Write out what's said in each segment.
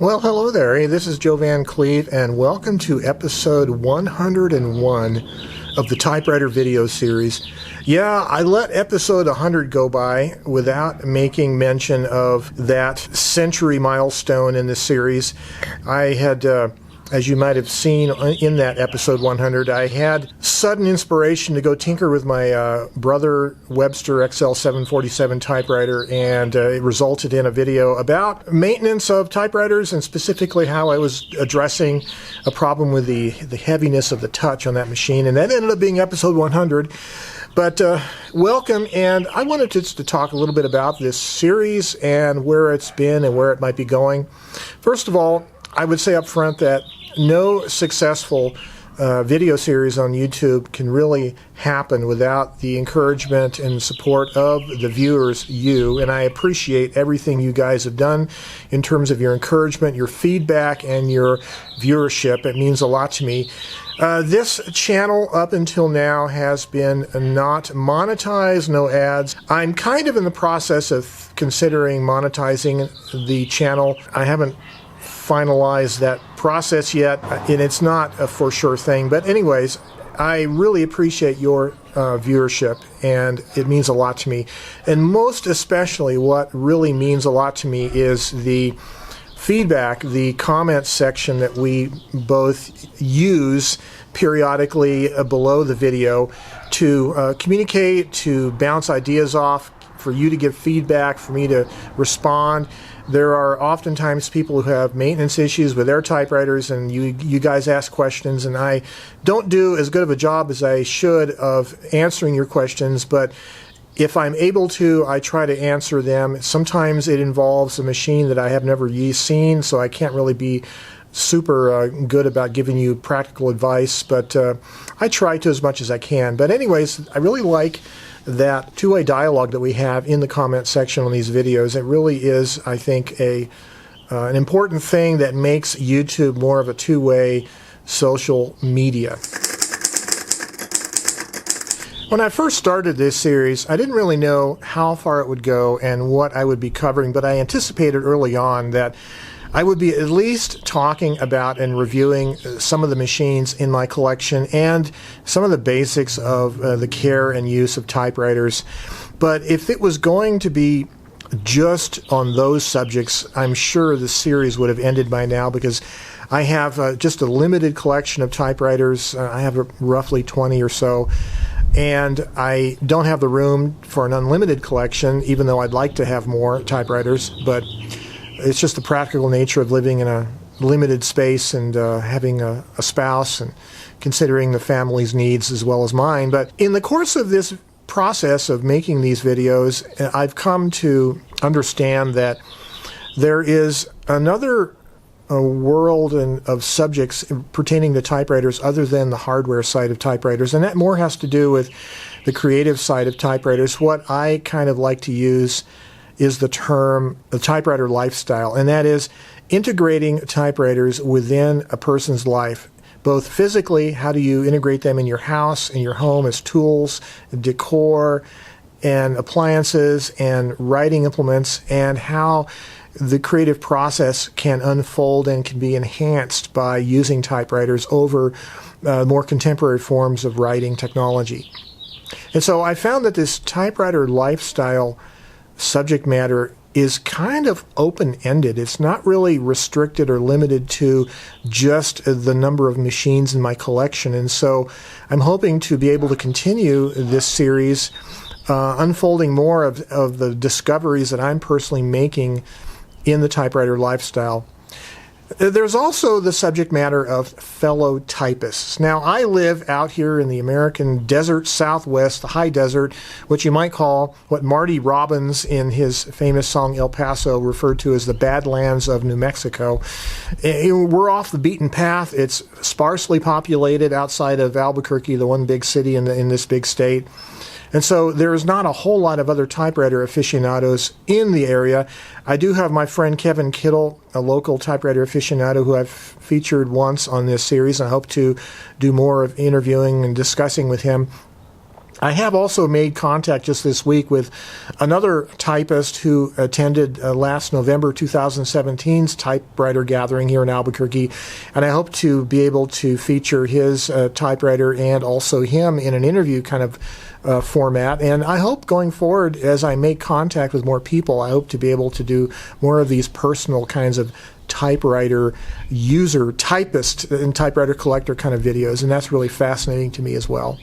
Well, hello there. Hey, this is Joe Van Cleve, and welcome to episode 101 of the Typewriter video series. Yeah, I let episode 100 go by without making mention of that century milestone in this series. I had, as you might have seen in that episode 100, I had sudden inspiration to go tinker with my Brother Webster XL 747 typewriter, and it resulted in a video about maintenance of typewriters and specifically how I was addressing a problem with the heaviness of the touch on that machine, and that ended up being episode 100. But welcome, and I wanted to talk a little bit about this series and where it's been and where it might be going. First of all, I would say up front that no successful video series on YouTube can really happen without the encouragement and support of the viewers, you, and I appreciate everything you guys have done in terms of your encouragement, your feedback, and your viewership. It means a lot to me. This channel up until now has been not monetized, no ads. I'm kind of in the process of considering monetizing the channel. I haven't finalized that process yet, and it's not a for sure thing. But anyways, I really appreciate your viewership, and it means a lot to me. And most especially, what really means a lot to me is the feedback, the comment section that we both use periodically below the video to communicate, to bounce ideas off, for you to give feedback, for me to respond. There are oftentimes people who have maintenance issues with their typewriters, and you guys ask questions, and I don't do as good of a job as I should of answering your questions, but if I'm able to, I try to answer them. Sometimes it involves a machine that I have never seen, so I can't really be super good about giving you practical advice, but I try to as much as I can. But anyways, I really like that two-way dialogue that we have in the comment section on these videos. It really is, I think, an important thing that makes YouTube more of a two-way social media. When I first started this series, I didn't really know how far it would go and what I would be covering, but I anticipated early on that I would be at least talking about and reviewing some of the machines in my collection and some of the basics of the care and use of typewriters. But if it was going to be just on those subjects, I'm sure the series would have ended by now, because I have just a limited collection of typewriters. I have roughly 20 or so. And I don't have the room for an unlimited collection, even though I'd like to have more typewriters. But it's just the practical nature of living in a limited space and having a spouse and considering the family's needs as well as mine. But in the course of this process of making these videos, I've come to understand that there is another world of subjects pertaining to typewriters other than the hardware side of typewriters, and that more has to do with the creative side of typewriters. What I kind of like to use is the term the typewriter lifestyle, and that is integrating typewriters within a person's life, both physically, how do you integrate them in your house, in your home as tools, decor, and appliances, and writing implements, and how the creative process can unfold and can be enhanced by using typewriters over more contemporary forms of writing technology. And so I found that this typewriter lifestyle subject matter is kind of open-ended. It's not really restricted or limited to just the number of machines in my collection. And so I'm hoping to be able to continue this series, unfolding more of the discoveries that I'm personally making in the typewriter lifestyle. There's also the subject matter of fellow typists. Now, I live out here in the American desert Southwest, the high desert, what you might call what Marty Robbins in his famous song El Paso referred to as the Badlands of New Mexico. We're off the beaten path. It's sparsely populated outside of Albuquerque, the one big city in this big state. And so there's not a whole lot of other typewriter aficionados in the area. I do have my friend Kevin Kittle, a local typewriter aficionado who I've featured once on this series. I hope to do more of interviewing and discussing with him. I have also made contact just this week with another typist who attended last November 2017's typewriter gathering here in Albuquerque, and I hope to be able to feature his typewriter and also him in an interview kind of format. And I hope going forward, as I make contact with more people, I hope to be able to do more of these personal kinds of typewriter user, typist, and typewriter collector kind of videos, and that's really fascinating to me as well.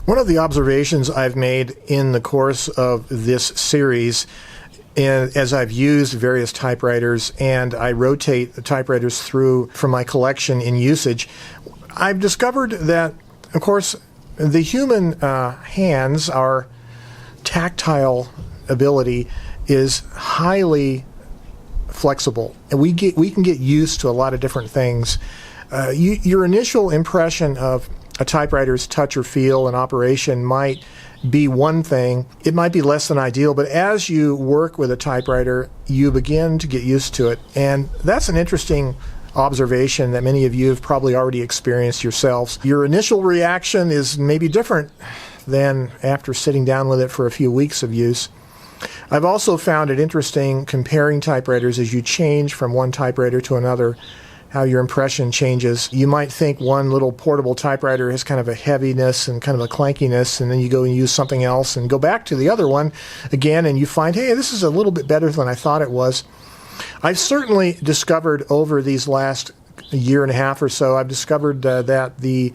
One of the observations I've made in the course of this series, and as I've used various typewriters and I rotate the typewriters through from my collection in usage, I've discovered that, of course, the human hands, our tactile ability is highly flexible, and we can get used to a lot of different things. Your initial impression of a typewriter's touch or feel in operation might be one thing. It might be less than ideal, but as you work with a typewriter, you begin to get used to it. And that's an interesting observation that many of you have probably already experienced yourselves. Your initial reaction is maybe different than after sitting down with it for a few weeks of use. I've also found it interesting comparing typewriters as you change from one typewriter to another, how your impression changes. You might think one little portable typewriter has kind of a heaviness and kind of a clankiness, and then you go and use something else and go back to the other one again, and you find, hey, this is a little bit better than I thought it was. I've certainly discovered over these last year and a half or so, I've discovered that the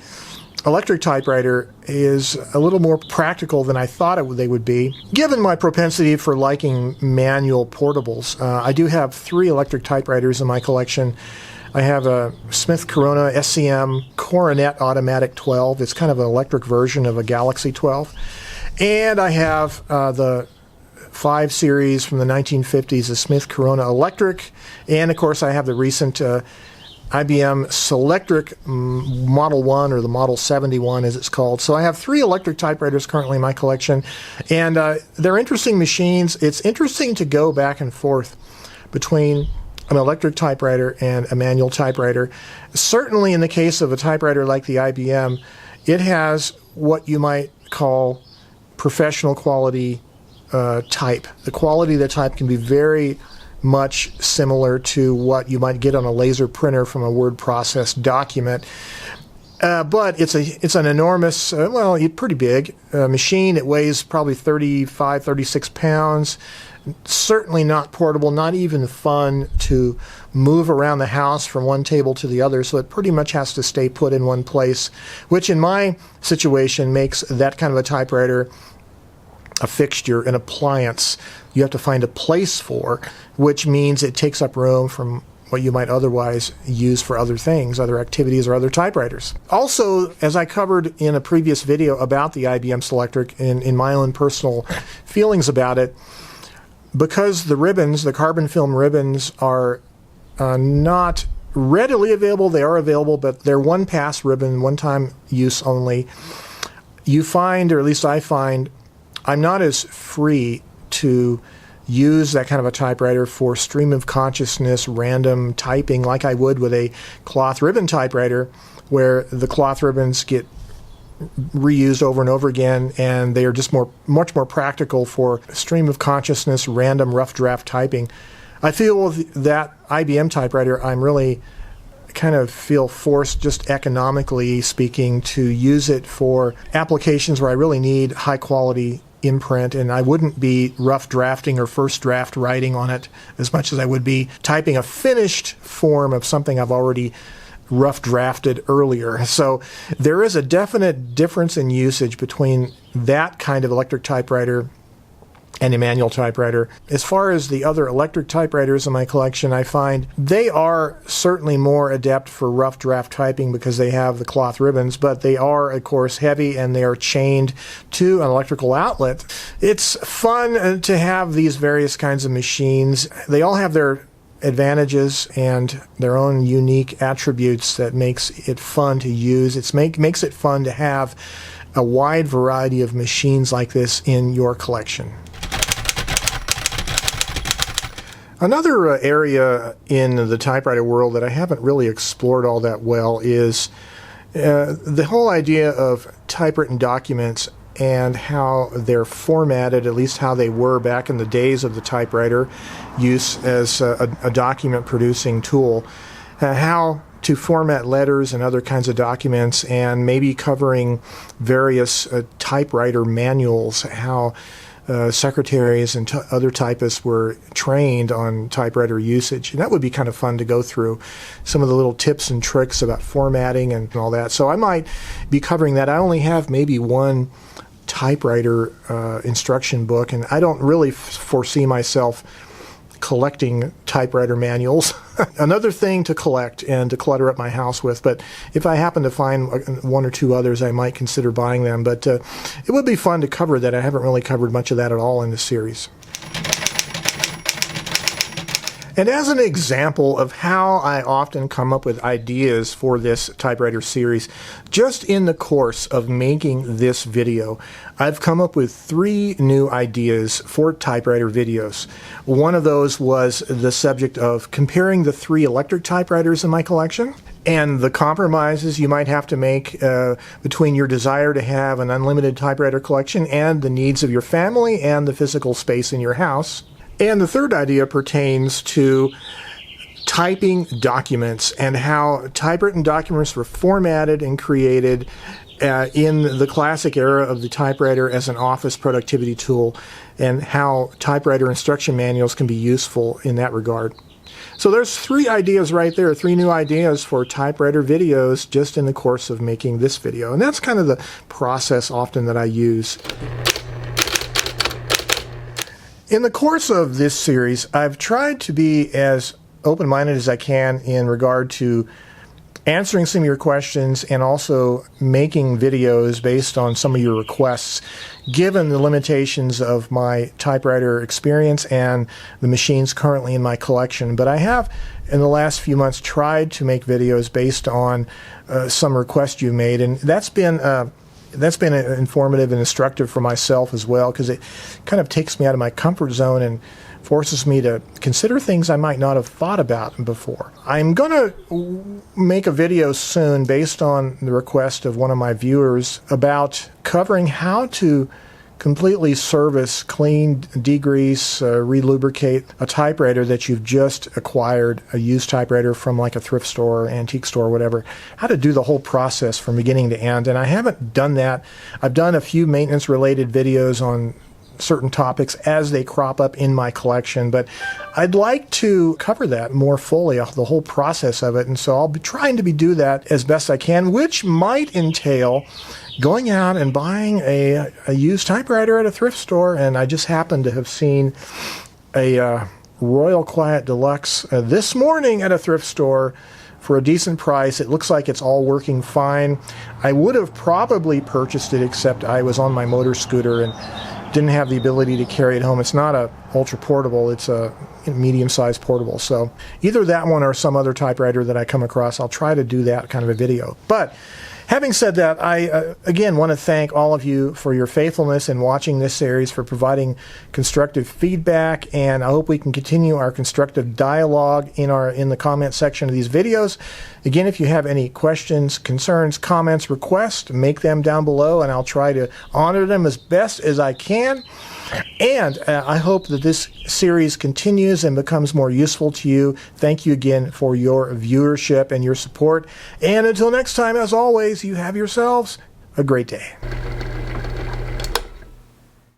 electric typewriter is a little more practical than I thought they would be, given my propensity for liking manual portables. I do have 3 electric typewriters in my collection. I have a Smith Corona SCM Coronet Automatic 12. It's kind of an electric version of a Galaxy 12. And I have the 5 series from the 1950s, the Smith Corona Electric. And, of course, I have the recent IBM Selectric Model 1, or the Model 71 as it's called. So I have 3 electric typewriters currently in my collection. And they're interesting machines. It's interesting to go back and forth between an electric typewriter and a manual typewriter. Certainly in the case of a typewriter like the IBM, it has what you might call professional quality type. The quality of the type can be very much similar to what you might get on a laser printer from a word processed document. But it's an enormous, pretty big machine. It weighs probably 35, 36 pounds. Certainly not portable, not even fun to move around the house from one table to the other, so it pretty much has to stay put in one place, which in my situation makes that kind of a typewriter a fixture, an appliance you have to find a place for, which means it takes up room from what you might otherwise use for other things, other activities, or other typewriters. Also, as I covered in a previous video about the IBM Selectric, in my own personal feelings about it, because the ribbons, the carbon film ribbons, are not readily available. They are available, but they're one-pass ribbon, one-time use only. You find, or at least I find, I'm not as free to use that kind of a typewriter for stream of consciousness, random typing like I would with a cloth ribbon typewriter, where the cloth ribbons get reused over and over again, and they are just much more practical for stream of consciousness, random rough draft typing. I feel with that IBM typewriter, I'm really kind of feel forced, just economically speaking, to use it for applications where I really need high quality imprint, and I wouldn't be rough drafting or first draft writing on it as much as I would be typing a finished form of something I've already rough drafted earlier. So there is a definite difference in usage between that kind of electric typewriter and a manual typewriter. As far as the other electric typewriters in my collection, I find they are certainly more adept for rough draft typing because they have the cloth ribbons, but they are, of course, heavy and they are chained to an electrical outlet. It's fun to have these various kinds of machines. They all have their advantages and their own unique attributes that makes it fun to use. It makes it fun to have a wide variety of machines like this in your collection. Another area in the typewriter world that I haven't really explored all that well is The whole idea of typewritten documents and how they're formatted, at least how they were back in the days of the typewriter use as a document producing tool, how to format letters and other kinds of documents, and maybe covering various typewriter manuals, how secretaries and other typists were trained on typewriter usage. And that would be kind of fun to go through some of the little tips and tricks about formatting and all that. So I might be covering that. I only have maybe one typewriter instruction book, and I don't really foresee myself collecting typewriter manuals. Another thing to collect and to clutter up my house with, but if I happen to find one or two others, I might consider buying them. But it would be fun to cover that. I haven't really covered much of that at all in this series. And as an example of how I often come up with ideas for this typewriter series, just in the course of making this video, I've come up with 3 new ideas for typewriter videos. One of those was the subject of comparing the 3 electric typewriters in my collection and the compromises you might have to make between your desire to have an unlimited typewriter collection and the needs of your family and the physical space in your house. And the third idea pertains to typing documents and how typewritten documents were formatted and created in the classic era of the typewriter as an office productivity tool, and how typewriter instruction manuals can be useful in that regard. So there's 3 ideas right there, 3 new ideas for typewriter videos just in the course of making this video. And that's kind of the process often that I use. In the course of this series, I've tried to be as open-minded as I can in regard to answering some of your questions and also making videos based on some of your requests, given the limitations of my typewriter experience and the machines currently in my collection. But I have, in the last few months, tried to make videos based on some requests you made, and that's been informative and instructive for myself as well, because it kind of takes me out of my comfort zone and forces me to consider things I might not have thought about before. I'm going to make a video soon based on the request of one of my viewers about covering how to completely service, clean, degrease, relubricate a typewriter that you've just acquired, a used typewriter from like a thrift store, antique store, whatever, how to do the whole process from beginning to end. And I haven't done that. I've done a few maintenance-related videos on certain topics as they crop up in my collection, but I'd like to cover that more fully, the whole process of it, and so I'll be trying to do that as best I can, which might entail going out and buying a used typewriter at a thrift store. And I just happened to have seen a Royal Quiet Deluxe this morning at a thrift store for a decent price. It looks like it's all working fine. I would have probably purchased it, except I was on my motor scooter and didn't have the ability to carry it home. It's not a ultra portable, it's a medium-sized portable. So either that one or some other typewriter that I come across, I'll try to do that kind of a video. But having said that, I again want to thank all of you for your faithfulness in watching this series, for providing constructive feedback, and I hope we can continue our constructive dialogue in the comment section of these videos. Again, if you have any questions, concerns, comments, requests, make them down below, and I'll try to honor them as best as I can. And I hope that this series continues and becomes more useful to you. Thank you again for your viewership and your support. And until next time, as always, you have yourselves a great day.